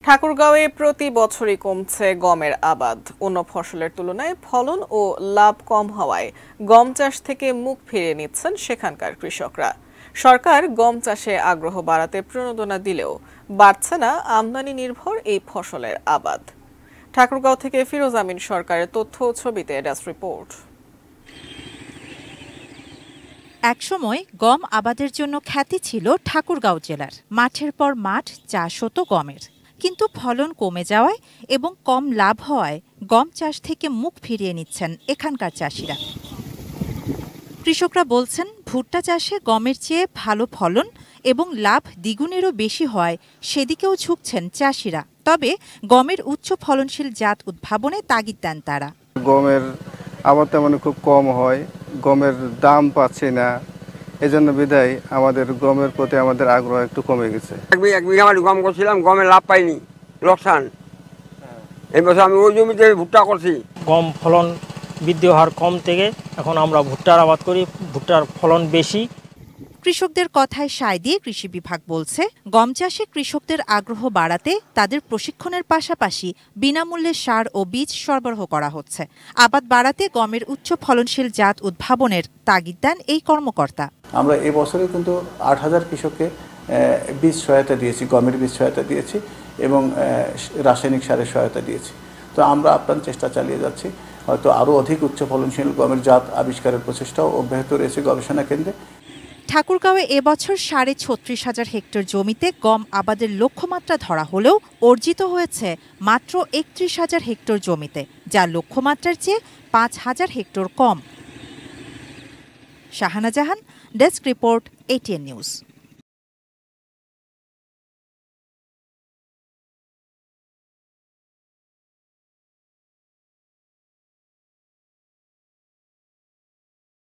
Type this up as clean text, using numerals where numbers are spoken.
ঠাকুরগাঁওয়ে প্রতি বছরই কমছে গমের আবাদ। অন্য ফসলের তুলনায় ফলন ও লাভ কম হওয়ায় গম চাষ থেকে মুখ ফিরিয়ে নিচ্ছেন সেখানকার কৃষকরা। সরকার গম চাষে আগ্রহ বাড়াতে প্রণোদনা দিলেও বাড়ছে না আমদানি নির্ভর এই ফসলের আবাদ। ঠাকুরগাঁও থেকে ফিরোজ আমিন সরকারের তথ্য ও ছবিতে ডেস্ক রিপোর্ট। একসময় গম আবাদের জন্য খ্যাতি ছিল ঠাকুরগাঁও জেলার। মাঠের পর মাঠ চাষ হতো গমের, কিন্তু ফলন কমে যাওয়ায় এবং কম লাভ হওয়ায় গম চাষ থেকে মুখ ফিরিয়ে নিচ্ছেন এখানকার চাষিরা। কৃষকরা বলছেন, ভুট্টা চাষে গমের চেয়ে ভালো ফলন এবং লাভ দ্বিগুণেরও বেশি হয় সেদিকেও ঝুঁকছেন চাষিরা। তবে গমের উচ্চ ফলনশীল জাত উদ্ভাবনে তাগিদ দেন তারা। গমের আবাদ তেমন খুব কম হয়, গমের দাম পাচ্ছি না, এজন্য বিদায় আমাদের গমের প্রতি আমাদের আগ্রহ একটু কমে গেছে। এক বিঘা গম করছিলাম, গমের লাভ পাইনি, লোকসান। এই বছর আমি ওই জমিতে ভুট্টা করছি। গম ফলন বৃদ্ধি হার কম থেকে এখন আমরা ভুট্টার আবাদ করি, ভুট্টার ফলন বেশি। কৃষকদের কথায় সায় দিয়ে কৃষি বিভাগ বলছে, গম চাষে কৃষকদের আগ্রহ বাড়াতে তাদের প্রশিক্ষণের পাশাপাশি বিনামূল্যে সার ও বীজ সরবরাহ করা হচ্ছে। আবাদ বাড়াতে গমের উচ্চ ফলনশীল জাত উদ্ভাবনের তাগিদ দেন এই কর্মকর্তা। আমরা এবছরে কিন্তু ৮,০০০ কৃষককে বীজ সহায়তা দিয়েছি, গমের বীজ সহায়তা দিয়েছি এবং রাসায়নিক সারের সহায়তা দিয়েছি। তো আমরা আপ্রাণ চেষ্টা চালিয়ে যাচ্ছি, হয়তো আরও অধিক উচ্চ ফলনশীল গমের জাত আবিষ্কারের প্রচেষ্টাও অব্যাহত রয়েছে গবেষণা কেন্দ্রে। ঠাকুরগাঁওয়ে এবছর ৩৬,৫০০ হেক্টর জমিতে গম আবাদের লক্ষ্যমাত্রা ধরা হলেও অর্জিত হয়েছে মাত্র ৩১,০০০ হেক্টর জমিতে, যা লক্ষ্যমাত্রার চেয়ে ৫,০০০ হেক্টর কম। শাহানা জাহান, ডেস্ক রিপোর্ট, ATN নিউজ।